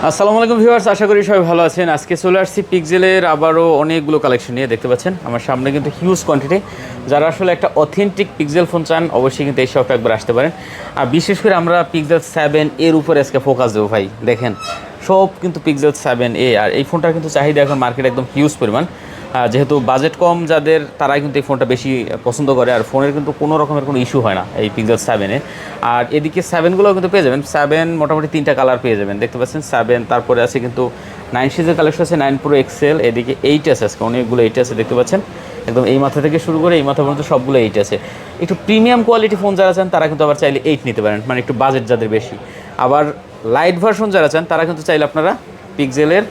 আসসালামু আলাইকুম ভিউয়ার্স, আশা করি সবাই ভালো আছেন। আজকে চলে আসছি পিক্সেলের আবারও অনেকগুলো কালেকশন নিয়ে। দেখতে পাচ্ছেন আমার সামনে কিন্তু হিউজ কোয়ান্টিটি। যারা আসলে একটা অথেন্টিক পিক্সেল ফোন চান অবশ্যই কিন্তু এই শপে একবার আসতে পারেন। আর বিশেষ করে আমরা পিক্সেল 7 এর উপরে আজকে ফোকাস দেবো ভাই। দেখেন সব কিন্তু পিক্সেল 7a, আর এই ফোনটার কিন্তু চাহিদা এখন মার্কেটে একদম হিউজ পরিমাণ। যেহেতু বাজেট কম যাদের, তারাই কিন্তু এই ফোনটা বেশি পছন্দ করে। আর ফোনের কিন্তু কোনো রকমের কোনো ইস্যু হয় না এই পিক্সেল 7-এ। আর এদিকে 7গুলোও কিন্তু পেয়ে যাবেন। 7 মোটামুটি 3টা কালার পেয়ে যাবেন। দেখতে পাচ্ছেন 7, তারপরে আছে কিন্তু 9 সিরিজের কালেকশন আছে, 9 Pro XL, এদিকে 8 আছে, আজকে অনেকগুলো 8 আছে। দেখতে পাচ্ছেন একদম এই মাথা থেকে শুরু করে এই মাথা পর্যন্ত সবগুলো 8 আছে। একটু প্রিমিয়াম কোয়ালিটি ফোন যারা চান তারা কিন্তু আবার চাইলে 8 নিতে পারেন, মানে একটু বাজেট যাদের বেশি। আবার লাইট ভার্সন যারা চান তারা কিন্তু চাইলে আপনারা পিক্সেলের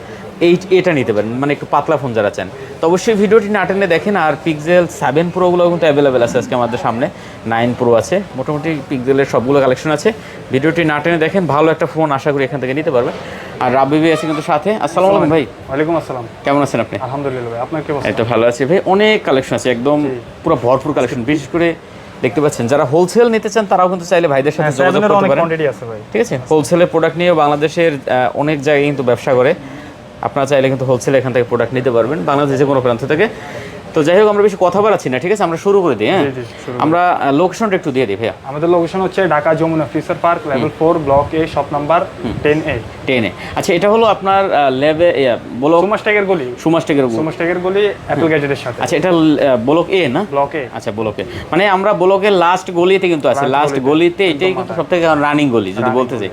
8a নিতে পারেন, মানে একটু পাতলা ফোন যারা চান। তো অবশ্যই ভিডিওটি না টেনে দেখেন। আর পিক্সেল 7 Proগুলো কিন্তু অ্যাভেলেবেল আছে আজকে আমাদের সামনে। 9 Pro আছে, মোটামুটি পিক্সেলের সবগুলো কালেকশন আছে। ভিডিওটি না টেনে দেখেন, ভালো একটা ফোন আশা করি এখান থেকে নিতে পারবেন। আর রাব্বি ভাই আছে কিন্তু সাথে। আসসালামু আলাইকুম ভাই। ওয়ালাইকুম আসসালাম। কেমন আছেন আপনি? আলহামদুলিল্লাহ ভাই, আপনার কি অবস্থা? এই তো ভালো আছি ভাই। অনেক কালেকশন আছে, একদম পুরো ভরপুর কালেকশন। বিশেষ করে দেখতে পাচ্ছেন যারা হোলসেল নিতে চান তারাও কিন্তু চাইলে ভাইদের সাথে যোগাযোগ করতে পারেন। ঠিক আছে, হোলসেলের প্রোডাক্ট নিয়ে বাংলাদেশের অনেক জায়গায় কিন্তু ব্যবসা করে। আপনারা চাইলে কিন্তু হোলসেলে এখান থেকে প্রোডাক্ট নিতে পারবেন বাংলাদেশের যে কোনো প্রান্ত থেকে। তো যাই হোক, আমরা বেশি কথা বাড়াচ্ছি না, ঠিক আছে, আমরা শুরু করে দিই। হ্যাঁ, আমরা লোকেশনটা একটু দিয়ে দিই ভাইয়া। আমাদের লোকেশন হচ্ছে Dhaka Jamuna Future Park, level 4, block A, shop number 10A। আচ্ছা, এটা হলো আপনার সুমাসটেকের গলি। সুমাসটেকের গলি অ্যাপল গ্যাজেটের সাথে। আচ্ছা, এটা ব্লক এ না? ব্লক এ। আচ্ছা, ব্লক এ, মানে আমরা ব্লকের লাস্ট গলিতে কিন্তু আছে। লাস্ট গলিতে এটাই কিন্তু সবথেকে রানিং গলি যদি বলতে চাই।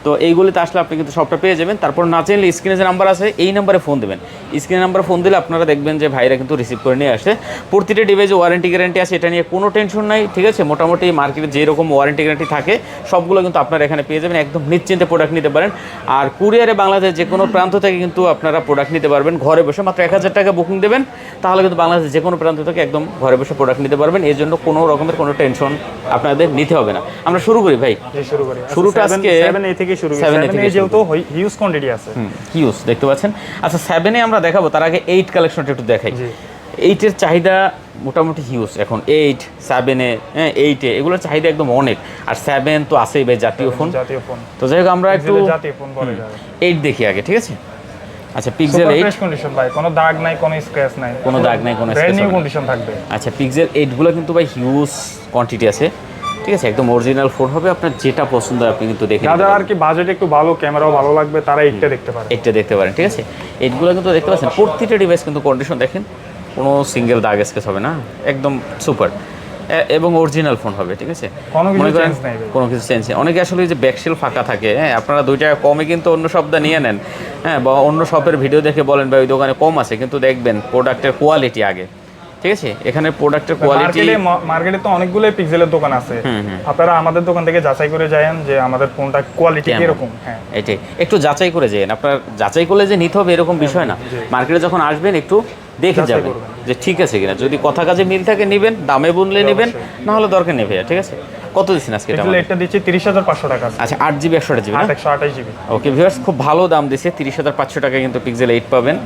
তো এইগুলিতে আসলে আপনি কিন্তু সবটা পেয়ে যাবেন। তারপর না চাইলে স্ক্রিনে যে নাম্বার আছে এই নাম্বারে ফোন দেবেন। স্ক্রিনে নাম্বারে ফোন দিলে আপনারা দেখবেন যে ভাইরা কিন্তু রিসিভ করে নিয়ে আসে। প্রতিটা ডিভাইসে ওয়ারেন্টি গ্যারান্টি আছে, এটা নিয়ে কোনো টেনশন নাই। ঠিক আছে, মোটামুটি মার্কেটে যেরকম ওয়ারেন্টি গ্যারান্টি থাকে সবগুলো কিন্তু আপনারা এখানে পেয়ে যাবেন। একদম নিশ্চিন্তে প্রোডাক্ট নিতে পারেন। আর কুরিয়ারে বাংলাদেশের যে কোনো প্রান্ত থেকে কিন্তু আপনারা প্রোডাক্ট নিতে পারবেন ঘরে বসে। মাত্র 1000 টাকা বুকিং দেবেন, তাহলে কিন্তু বাংলাদেশের যে কোনো প্রান্ত থেকে একদম ঘরে বসে প্রোডাক্ট নিতে পারবেন। এর জন্য কোনো রকমের কোনো টেনশন আপনাদের নিতে হবে না। আমরা শুরু করি ভাই। শুরুটা আজকে 7A থেকে শুরু করি। 7A যেহেতু হিউজ কোয়ান্টিটি আছে, হিউজ দেখতে পাচ্ছেন। আচ্ছা, 7-এ আমরা দেখাবো, তার আগে 8 কালেকশনটা একটু দেখাই। 8-এর চাহিদা মোটামুটি হিউজ এখন। 8, 7-এ, 8-এ এগুলোর চাহিদা একদম অনেক। আর 7 তো আছেই ভাই, জাতীয় ফোন। তো যাই হোক, আমরা একটু 8 দেখি আগে, ঠিক আছে। আচ্ছা, পিক্সেল 8 ফ্রেশ কন্ডিশন ভাই, কোনো দাগ নাই, কোনো স্ক্র্যাচ নাই, কোনো দাগ নাই, কোনো ব্র্যান্ড নিউ কন্ডিশন থাকবে। আচ্ছা, পিক্সেল 8 গুলো কিন্তু ভাই হিউজ কোয়ান্টিটি আছে, ঠিক আছে, একদম অরিজিনাল ফোন হবে। আপনার যেটা পছন্দ হয় আপনি কিন্তু দেখে যারা আর কি বাজেট একটু ভালো, ক্যামেরাও ভালো লাগবে, তারা এইটা দেখতে পারেন। এইটা দেখতে পারেন, ঠিক আছে। এইগুলো কিন্তু দেখতে পাচ্ছেন প্রতিটা ডিভাইস কিন্তু কন্ডিশন দেখেন, কোনো সিঙ্গেল দাগ স্কেচ হবে না, একদম সুপার এবং অরিজিনাল ফোন হবে, ঠিক আছে। কোনো কিছু চেঞ্জ নেই। অনেকে আসলে যে ব্যাকশেল ফাঁকা থাকে, হ্যাঁ, আপনারা 2 টাকা কমে কিন্তু অন্য শপটা নিয়ে নেন, হ্যাঁ, বা অন্য শপের ভিডিও দেখে বলেন ভাই ওই দোকানে কম আছে, কিন্তু দেখবেন প্রোডাক্টের কোয়ালিটি আগে, ঠিক আছে। এখানে প্রোডাক্টের কোয়ালিটি, মার্কেটে তো অনেকগুলোই পিক্সেলের দোকান আছে, আপনারা আমাদের দোকান থেকে যাচাই করে যায়েন যে আমাদের ফোনটা কোয়ালিটি কিরকম। হ্যাঁ, এটাই একটু যাচাই করে যান। আপনার যাচাই করলে যে নিতে হবে এরকম বিষয় না। মার্কেটে যখন আসবেন একটু দেখে যাবেন যে ঠিক আছে কিনা। যদি কথা কাজে মিল থাকে নেবেন, দামে বুনলে নেবেন, না হলে দরকার নেই ভাইয়া, ঠিক আছে। কত দিচ্ছেন আজকে? এটা দিচ্ছি 30,500 টাকা। আচ্ছা, 8GB 128GB, 128GB। Okay viewers, খুব ভালো দাম দিচ্ছে। 30,500 টাকা কিন্তু পিক্সেল 8 পাবেন।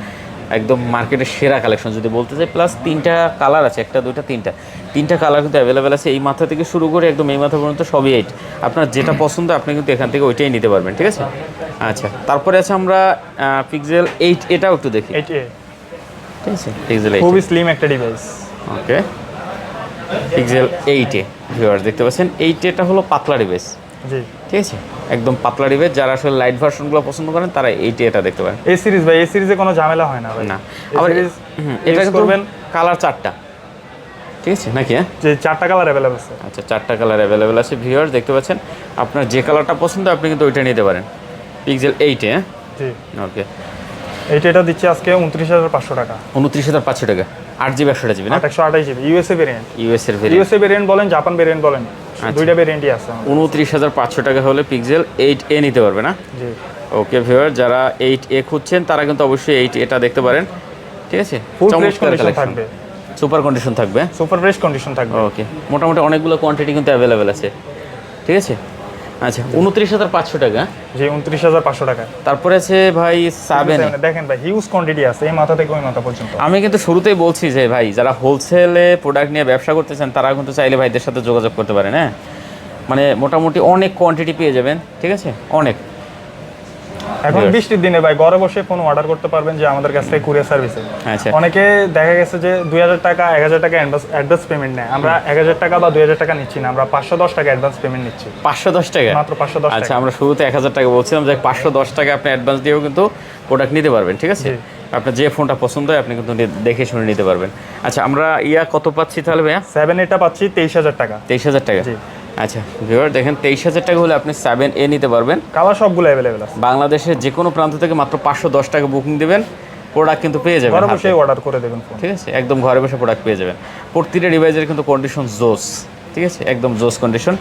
একদম মার্কেটের সেরা কালেকশন যদি বলতে চাই। প্লাস 3টা কালার আছে, 1টা 2টা 3টা কালার কিন্তু অ্যাভেলেবেল আছে। এই মাথা থেকে শুরু করে একদম এই মাথা পর্যন্ত সবই 8। আপনার যেটা পছন্দ আপনি কিন্তু এখান থেকে ওইটাই নিতে পারবেন, ঠিক আছে। আচ্ছা, তারপরে আছে আমরা পিক্সেল 8, এটাও একটু দেখি। 8A, ঠিক আছে, পিক্সেল 8 খুবই স্লিম একটা ডিভাইস। ওকে, পিক্সেল 8A ভিউয়ার্স দেখতে পাচ্ছেন। 8A হলো পাতলা ডিভাইস, জি, ঠিক আছে, একদম পাতলা ডিভাইস। যারা আসলে লাইট ভার্সনগুলো পছন্দ করেন তারা 8A দেখতে পারেন। এই সিরিজ ভাই, এই সিরিজে কোনো ঝামেলা হয় না ভাই। না, আবার এটা করবেন কালার 4টা, ঠিক আছে নাকি? হ্যাঁ, যে 4টা কালার অ্যাভেলেবল আছে। আচ্ছা, 4টা কালার অ্যাভেলেবল আছে ভিউয়ার্স দেখতে পাচ্ছেন। আপনার যে কালারটা পছন্দ আপনি কিন্তু ওইটা নিতে পারেন পিক্সেল 8-এ। জি, ওকে, এটা দিচ্ছি আজকে 29,500 টাকা। 29,500 টাকা, 8GB 128GB না? 128GB USA variant. USA variant বলেন, জাপান ভেরিয়েন্ট বলেন, দুইটা ভেরিয়েন্টই আছে। 29,500 টাকা হলে পিক্সেল 8A নিতে পারবে না? জি, ওকে ভিউয়ার, যারা 8A খুঁজছেন তারা কিন্তু অবশ্যই 8A দেখতে পারেন, ঠিক আছে। ফুল ফ্রেশ কন্ডিশন থাকবে, সুপার কন্ডিশন থাকবে, সুপার ফ্রেশ কন্ডিশন থাকবে। ওকে, মোটামুটি অনেকগুলো কোয়ান্টিটি কিন্তু অ্যাভেলেবেল আছে, ঠিক আছে। আচ্ছা, 29,500 টাকা। জি, 29,500 টাকা। তারপরে আছে ভাই 7। দেখেন ভাই, হিউজ কোয়ান্টিটি আছে এই মাথা থেকে ওই মাথা পর্যন্ত। আমি কিন্তু শুরুতেই বলছি যে ভাই যারা হোলসেলে প্রোডাক্ট নিয়ে ব্যবসা করতে চান তারা কিন্তু চাইলে ভাইদের সাথে যোগাযোগ করতে পারেন। হ্যাঁ, মানে মোটামুটি অনেক কোয়ান্টিটি পেয়ে যাবেন, ঠিক আছে, অনেক। এখন বৃষ্টির দিনে ভাই ঘরে বসে ফোন অর্ডার করতে পারবেন যে আমাদের কাছ থেকে কুরিয়ার সার্ভিসে। আচ্ছা অনেকে দেখা গেছে যে 2000 টাকা 1000 টাকা অ্যাডভান্স পেমেন্ট নেয়, আমরা 1000 টাকা বা 2000 টাকা নিচ্ছি না, আমরা 510 টাকা অ্যাডভান্স পেমেন্ট নিচ্ছি। 510 টাকা মাত্র 510 আচ্ছা, টাকা। আমরা শুরুতে 1000 টাকা বলছিলাম যে 510 টাকা আপনি অ্যাডভান্স দিয়েও কিন্তু প্রোডাক্ট নিতে পারবেন, ঠিক আছে? আপনার যে ফোনটা পছন্দ হয় আপনি কিন্তু দেখে শুনে নিতে পারবেন। আচ্ছা, আমরা কত পাচ্ছি তাহলে ভাইয়া? 7 এটা পাচ্ছি 23000 টাকা। 23000 টাকা। জি। আচ্ছা ভিউয়ার দেখেন, 23000 টাকা হলে আপনি 7A নিতে পারবেন। কালার সবগুলো অ্যাভেলেবেল আছে। বাংলাদেশের যে কোনো প্রান্ত থেকে মাত্র 510 টাকা বুকিং দেবেন, প্রোডাক্ট কিন্তু পেয়ে যাবেন ঘরে হাতে। বসে অর্ডার করে দেবেন ফোন। ঠিক আছে, একদম ঘরে বসে প্রোডাক্ট পেয়ে যাবেন। প্রতিটা ডিভাইসের কিন্তু কন্ডিশন জোস, ঠিক আছে, একদম জোস কন্ডিশন।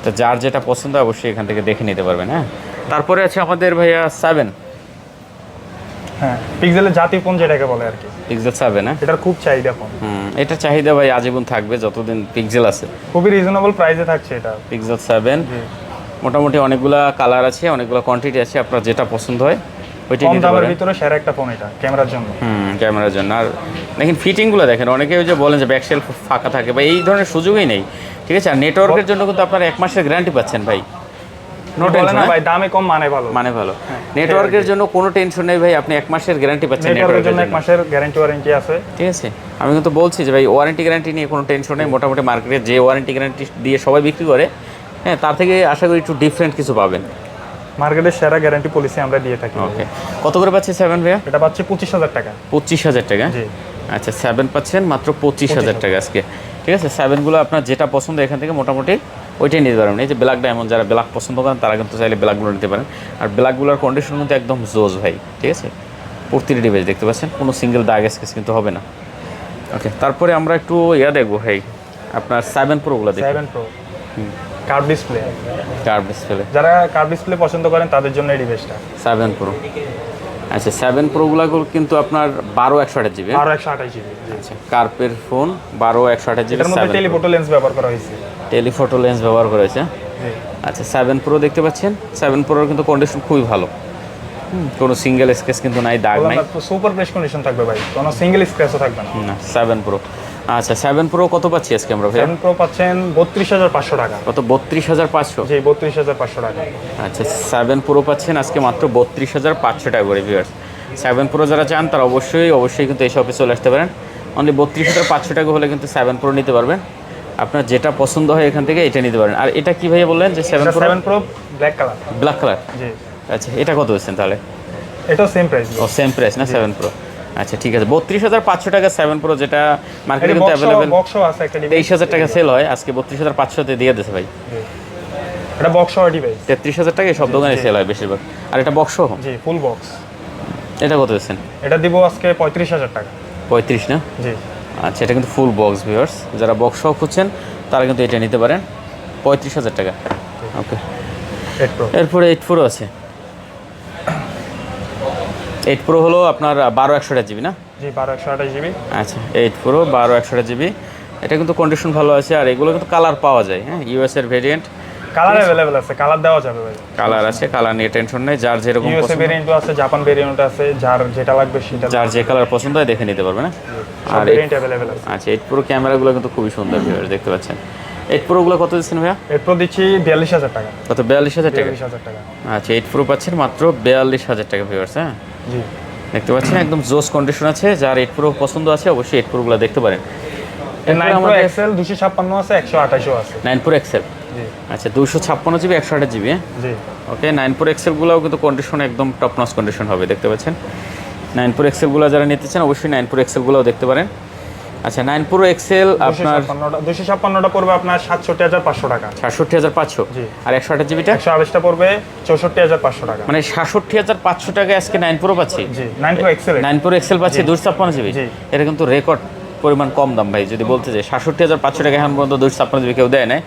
তো যার যেটা পছন্দ অবশ্যই এখান থেকে দেখে নিতে পারবেন। হ্যাঁ, তারপরে আছে আমাদের ভাইয়া 7। হ্যাঁ, পিক্সেলের জাতীয় ফোন যেটাকে বলে আর কি, পিক্সেল 7। হ্যাঁ, এটার খুব চাহিদা ফোন। এটা চাহিদা ভাই আজীবন থাকবে যতদিন পিক্সেল আছে। খুবই রিজনেবল প্রাইসে থাকছে এটা। পিক্সেল 7 মোটামুটি অনেকগুলা কালার আছে, অনেকগুলো কোয়ান্টিটি আছে, আপনার যেটা পছন্দ হয় ওইটাই কম নিতে দামের পারেন। ভিতরে সেরা একটা ফোন এটা ক্যামেরার জন্য। ক্যামেরার জন্য। আর দেখেন ফিটিংগুলো দেখেন, অনেকে ওই যে বলেন যে ব্যাক শেলফ ফাঁকা থাকে বা এই ধরনের সুযোগই নেই, ঠিক আছে? আর নেটওয়ার্কের জন্য কিন্তু আপনার 1 মাসের গ্যারান্টি পাচ্ছেন ভাই। নো বলে টেনশন না ভাই, দামে কম মানে ভালো। মানে ভালো। নেটওয়ার্কের জন্য কোনো টেনশন নেই ভাই, আপনি 1 মাসের গ্যারান্টি পাচ্ছেন নেটওয়ার্কের নেটওয়ার্কের জন্য 1 জন্য। মাসের গ্যারান্টি ওয়ারেন্টি আছে। ঠিক আছে, আমি কিন্তু বলছি যে ভাই ওয়ারেন্টি গ্যারান্টি নিয়ে কোনো টেনশন নেই। মোটামুটি মার্কেটে যে ওয়ারেন্টি গ্যারান্টি দিয়ে সবাই বিক্রি করে, হ্যাঁ, তার থেকে আশা করি একটু ডিফারেন্ট কিছু পাবেন। মার্কেটের সেরা গ্যারান্টি পলিসি আমরা দিয়ে থাকি। ওকে, কত করে পাচ্ছি 7 ভাইয়া? এটা পাচ্ছি 25000 টাকা। 25000 টাকা। জি। আচ্ছা, 7 পাচ্ছেন মাত্র 25000 টাকা আজকে, ঠিক আছে? 7গুলো আপনার যেটা পছন্দ এখান থেকে মোটামুটি ওইটাই নিতে পারবেন। এই যে ব্ল্যাক ডায়মন্ড, যারা ব্ল্যাক পছন্দ করেন তারা কিন্তু চাইলে ব্ল্যাকগুলো নিতে পারেন। আর ব্ল্যাকগুলোর কন্ডিশন কিন্তু একদম জোজ ভাই, ঠিক আছে? প্রতিটি ডিভাইস দেখতে পাচ্ছেন, কোনো সিঙ্গেল দাগ স্কেচ কিন্তু হবে না। ওকে, তারপরে আমরা একটু দেখবো ভাই, আপনার 7 প্রোগুলো দেখি। 7 pro curve display. Curve display, যারা কার্ভ ডিসপ্লে পছন্দ করেন তাদের জন্য এই ডিভাইসটা। 7 প্রো। আচ্ছা, 7 প্রোগুলো কিন্তু আপনার 12/128 জিবি। আর 128 জিবি। আচ্ছা, কার্ভের ফোন 12/128 জিবি। এটার মধ্যে টেলিফোটো লেন্স ব্যবহার করা হয়েছে। টেলিফোটো লেন্স ব্যবহার করেছে। আচ্ছা, 7 প্রো দেখতে পাচ্ছেন। 7 প্রোর কিন্তু কন্ডিশন খুবই ভালো, কোনো সিঙ্গেল স্কেচ কিন্তু নাই, দাগ নাই। সুপার ফ্রেশ কন্ডিশন থাকবে ভাই, কোনো সিঙ্গেল স্ক্র্যাচও থাকবে না। না, 7 প্রো। আচ্ছা, 7 প্রো কত পাচ্ছি আজকে আমরা ভাই? 7 প্রো পাচ্ছেন 32500 টাকা। কত? 32500। জি, 32500 টাকা। আচ্ছা, 7 প্রো পাচ্ছেন আজকে মাত্র 32500 টাকা করে ভিউয়ার্স। 7 প্রো যারা চান তারা অবশ্যই কিন্তু এই শপে চলে আসতে পারেন। অনলি 32500 টাকা হলে কিন্তু 7 প্রো নিতে পারবেন। আপনার যেটা পছন্দ হয় এখান থেকে এটা নিতে পারেন। আর এটা কি ভাইয়া বললেন যে 7 pro black colour? Black colour. জি। আচ্ছা, এটা কত হচ্ছেন তাহলে? এটাও সেম প্রাইস। ও, সেম প্রাইস না 7 প্রো? আচ্ছা, ঠিক আছে। 32500 টাকা 7 প্রো, যেটা মার্কেটে কিন্তু অ্যাভেলেবেল বক্সও আছে একটা ডিভাইস। 23000 টাকা সেল হয়, আজকে 32500 তে দিয়ে দিয়েছে ভাই। এটা বক্স সহ ডিভাইস। 33000 টাকায় সব দোকানে সেল হয় বেশিরভাগ। আর এটা বক্স সহ? জি, ফুল বক্স। এটা কত দিচ্ছেন? এটা দিব আজকে 35000 টাকা। 35 না? জি। আচ্ছা, এটা কিন্তু ফুল বক্স ভিউয়ার্স, যারা বক্স সহ খুঁজছেন তারা কিন্তু এটা নিতে পারেন 35000 টাকা। ওকে, 8 প্রো। এরপরে 8 প্রো আছে। 8 প্রো হলো আপনার 12128 জিবি না? জি, 12128 জিবি। আচ্ছা, 8 প্রো 12128 জিবি। এটা কিন্তু কন্ডিশন ভালো আছে। আর এগুলো কিন্তু কালার পাওয়া যায়, হ্যাঁ, ইউএস এর ভেরিয়েন্ট। কালার अवेलेबल আছে, কালার দেওয়া যাবে ভাই। কালার আছে, কালার নিয়ে টেনশন নেই। যার যেরকম ইউএস পছন্দ, ভেরিয়েন্টও আছে, জাপান ভেরিয়েন্ট আছে, যার যেটা লাগবে সেটা। যার যে কালার পছন্দ হয় দেখে নিতে পারবে না? আর ভেরিয়েন্ট अवेलेबल আছে। আচ্ছা, 8 প্রো ক্যামেরাগুলো কিন্তু খুবই সুন্দর ভিউয়ার্স, দেখতে পাচ্ছেন। 8 প্রোগুলো কত দিচ্ছেন ভাইয়া? 8 প্রো দিচ্ছি 42000 টাকা। কত? 42000 টাকা। 42000 টাকা। আচ্ছা, 8 প্রো পাচ্ছেন মাত্র 42000 টাকা ভিউয়ার্স। হ্যাঁ, জি। দেখতে পাচ্ছেন একদম জোস কন্ডিশন আছে। যার 8 প্রো পছন্দ আছে অবশ্যই 8 প্রোগুলো দেখতে পারেন। 9 প্রো এক্সেল 256 আছে, 128ও আছে। 9 প্রো এক্সেল। জি। আচ্ছা, 256 জিবি 128 জিবি। জি। ওকে, 9 প্রো এক্সেলগুলোও কিন্তু কন্ডিশন একদম টপ নচ কন্ডিশন হবে, দেখতে পাচ্ছেন। 9 প্রো এক্সেলগুলো যারা নিতে চান অবশ্যই 9 প্রো এক্সেলগুলোও দেখতে পারেন। আচ্ছা, 9 প্রো এক্সেল আপনার 256টা পড়বে আপনার 67500 টাকা। 67500। জি। আর 128 জিবিটা? 128টা পড়বে 64500 টাকা। মানে 67500 টাকায় আজকে 9 প্রো পাচ্ছি। জি, 9 প্রো এক্সেল। 9 প্রো এক্সেল পাচ্ছি 256 জিবি। জি। এটা কিন্তু রেকর্ড পরিমাণ কম দাম ভাই, যদি বলতে যাই 67500 টাকা এখন পর্যন্ত 256 জিবি কেউ দেয় না।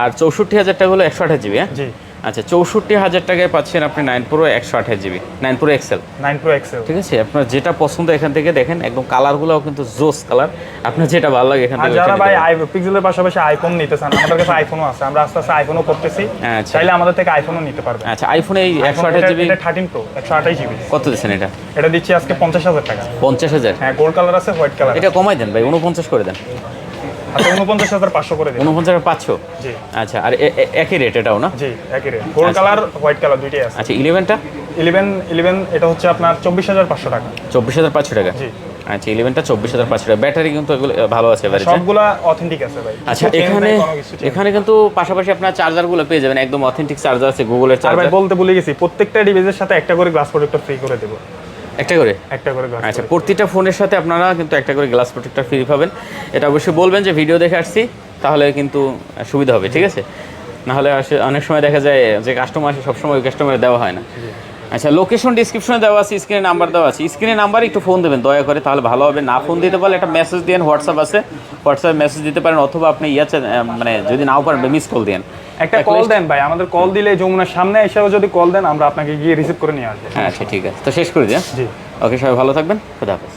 আর 64000 টাকা হলো 128 জিবি। হ্যাঁ, জি। আচ্ছা, 64000 টাকায় পাচ্ছেন আপনি 9 Pro 128 GB 9 Pro XL. 9 Pro XL. ঠিক আছে, আপনার যেটা পছন্দ এখান থেকে দেখেন, একদম কালারগুলোও কিন্তু জোস কালার, আপনার যেটা ভালো লাগে এখান আর থেকে। যারা ভাই পিক্সেলের পাশাপাশি আইফোন নিতে চান, আমাদের কাছে আইফোনও আছে, আমরা আস্তে আস্তে আইফোনও করতেছি। আচ্ছা। চাইলে আমাদের থেকে আইফোনও নিতে পারবেন। আচ্ছা, আইফোন এই 128 জিবি এটা 13 প্রো 128 জিবি। কত দিচ্ছেন এটা? এটা দিচ্ছি আজকে 50000 টাকা। 50000? হ্যাঁ, গোল্ড কালার আছে, হোয়াইট কালার। এটা কমাই দেন ভাই, 49 করে দেন। আচ্ছা, 49500 করে দিন। 49500? জি। আচ্ছা, আর একই রেট এটাও না? জি, একই rate. Gold colour white colour দুইটাই আছে। আচ্ছা, 11টা? 11 এটা হচ্ছে আপনার 24,500 টাকা। 24,500 টাকা। জি। আচ্ছা 11টা 24,500 টাকা। ব্যাটারি কিন্তু এগুলো ভালো আছে এভারেজ। সবগুলা অথেন্টিক আছে ভাই। আচ্ছা এখানে কিন্তু পাশাপাশি আপনার চার্জারগুলো পেয়ে যাবেন, একদম অথেন্টিক চার্জার আছে, গুগলের আর চার্জার। ভাই বলতে ভুলে গেছি, প্রত্যেকটা ডিভাইসের সাথে একটা করে গ্লাস প্রোটেক্টর ফ্রি করে দেব। একটা করে গ্লাস। আচ্ছা প্রতিটা ফোনের সাথে আপনারা কিন্তু একটা করে গ্লাস প্রোটেক্টর ফ্রি পাবেন। এটা অবশ্যই বলবেন যে ভিডিও দেখে আসছি, তাহলে কিন্তু সুবিধা হবে, ঠিক আছে? নাহলে অনেক সময় দেখা যায় যে কাস্টমার আসে সবসময় ওই কাস্টমারে দেওয়া হয় না। আচ্ছা লোকেশন ডিসক্রিপশনে দেওয়া আছে, স্ক্রিনে নাম্বার দেওয়া আছে, স্ক্রিনে নাম্বার একটু ফোন দেবেন দয়া করে, তাহলে ভালো হবে। না ফোন দিতে পারলে একটা মেসেজ দিন, হোয়াটসঅ্যাপ আছে, হোয়াটসঅ্যাপে মেসেজ দিতে পারেন, অথবা আপনি মানে যদি নাও পারেন মিস কল দেন, একটা কল দেন ভাই, আমাদের কল দিলে যমুনার সামনে এসেও যদি কল দেন আমরা আপনাকে গিয়ে রিসিভ করে নিয়ে আসবো। হ্যাঁ আচ্ছা ঠিক আছে, তো শেষ করে দিন। জি। ওকে সবাই ভালো থাকবেন, খুদা হাফেজ।